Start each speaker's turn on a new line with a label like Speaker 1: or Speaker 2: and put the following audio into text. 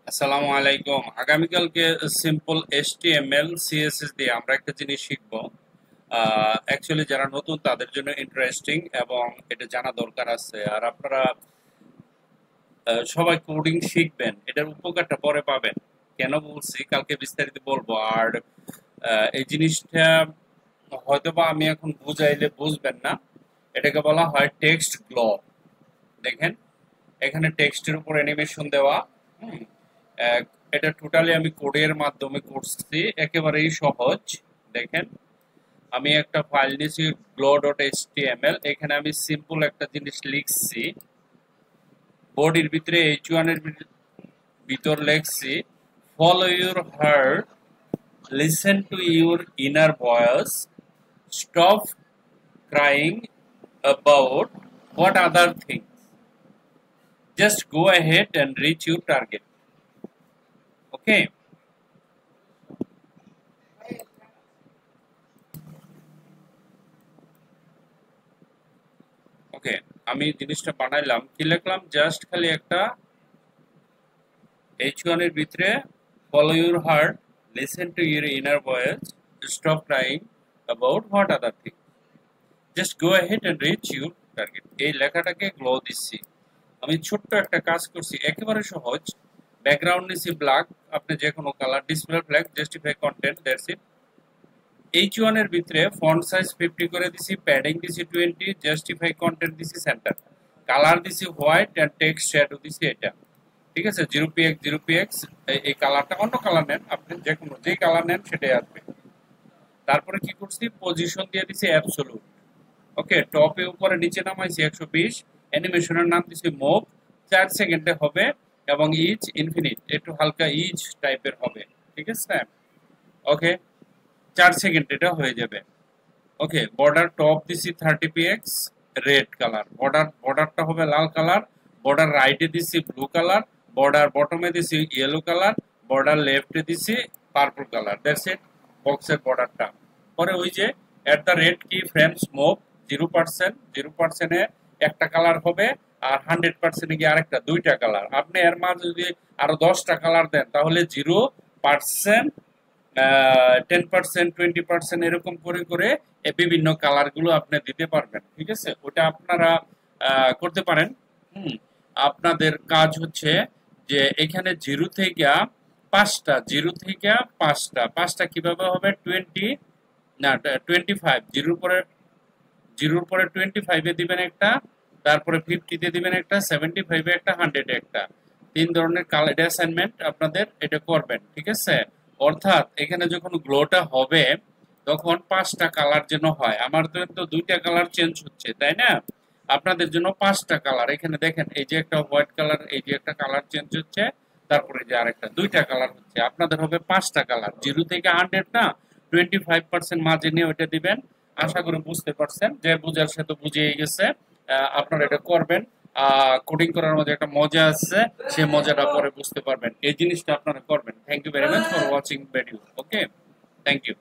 Speaker 1: আসসালামু আলাইকুম। আগামীকালকে সিম্পল এইচটিএমএল সিএসএস দিয়ে আমরা একটা জিনিস শিখব। অ্যাকচুয়ালি যারা নতুন তাদের জন্য ইন্টারেস্টিং এবং এটা জানা দরকার আছে। আর আপনারা সবাই কোডিং শিখবেন, এটার উপকারটা পরে পাবেন। কেন বলছি কালকে বিস্তারিত বলবো। আর এই জিনিসটা হয়তোবা আমি এখন বুঝাইলে বুঝবেন না। এটাকে বলা হয় টেক্সট গ্লো। দেখেন, এখানে টেক্সটের উপর অ্যানিমেশন দেওয়া। হুম, এক- এটা টোটালি আমি কোডের মাধ্যমে করছি, একেবারেই সহজ। দেখেন, আমি একটা ফাইল নিয়েছি glow.html। এখানে আমি সিম্পল একটা জিনিস লিখছি, বডির ভিতরে h1 এর ভিতর লিখছি follow your heart, listen to your inner voice, stop crying about what other things, just go ahead and reach your target. ওকে, ওকে, আমি জিনিসটা বানাইলাম, কি লিখলাম, জাস্ট খালি একটা H1 এর ভিতরে follow your heart, listen to your inner voice, stop crying about what other thing, just go ahead and reach your target. এই লেখাটাকে গ্লো দিচ্ছি। আমি ছোট্ট একটা কাজ করছি, একেবারে সহজ। ব্যাকগ্রাউন্ড নিছি ব্ল্যাক, আপনি যে কোনো colour, display flag, justify content, that's it. H1 এর ভিতরে ফন্ট সাইজ 50 করে দিছি, প্যাডিং দিছি 20, জাস্টিফাই কন্টেন্ট দিছি সেন্টার, কালার দিছি হোয়াইট এন্ড টেক্সট শ্যাডো দিছি এটা। ঠিক আছে, 0px 0px। এই কালারটা অন্য কালার নেন, আপনি যে কোনো যেই কালার নেন সেটাই আসবে। তারপরে কি করছি, পজিশন দিয়ে দিছি অ্যাবসোলুট। ওকে, টপে উপরে নিচে নামাইছি 120। অ্যানিমেশনের নাম দিছি মুভ, 4 সেকেন্ডে হবে এবং ইজ ইনফিনিট, একটু হালকা ইজ টাইপের হবে। ঠিক আছে, ওকে, 4 সেকেন্ড এটা হয়ে যাবে। ওকে, বর্ডার টপ দিছি 30px রেড কালার, বর্ডারটা হবে লাল কালার। বর্ডার রাইটে দিছি ব্লু কালার, বর্ডার বটমে দিছি ইয়েলো কালার, বর্ডার লেফটে দিছি পার্পল কালার, দ্যাটস ইট বক্সের বর্ডারটা। পরে ওই যে এট দ্য রেড কি ফ্রেন্ডস মুভ 0%, 0%-এ একটা কালার হবে, আর 100%-এ গিয়ে আরেকটা, দুইটা কালার। আপনি এর মাঝে যদি আরো 10টা কালার দেন তাহলে 0%, 10%, 20% এরকম করে করে বিভিন্ন কালার গুলো আপনি দিতে পারবেন। ঠিক আছে, ওটা আপনারা করতে পারেন। হুম, আপনাদের কাজ হচ্ছে যে এখানে জিরো থেকে পাঁচটা পাঁচটা কিভাবে হবে, 20, না 25, জিরোর পরে 25-এ দিবেন একটা, তারপরে 50-তে দিবেন একটা, 75-এ একটা, 100-এ একটা। 3 ধরনের কালার অ্যাসাইনমেন্ট আপনাদের এটা করবেন। ঠিক আছে, অর্থাৎ এখানে যখন গ্লোটা হবে তখন 5টা কালার যেন হয়। আমার তো 2টা কালার চেঞ্জ হচ্ছে, তাই না? আপনাদের জন্য 5টা কালার, এখানে দেখেন, এই যে একটা হোয়াইট কালার, এই যে একটা কালার চেঞ্জ হচ্ছে, তারপরে যে আরেকটা, 2টা কালার হচ্ছে। আপনাদের হবে 5টা কালার, 0 থেকে 100 না, 25% মাঝে নিয়ে ওইটা দিবেন। আশা করি বুঝতে পারছেন, যে বুঝার সে তো বুঝিয়ে গেছে। আপনারা এটা করবেন। কোডিং করার মধ্যে একটা মজা আছে, সে মজাটা পরে বুঝতে পারবেন। এই জিনিসটা আপনারা করবেন। Thank you very much for watching video. Okay, thank you.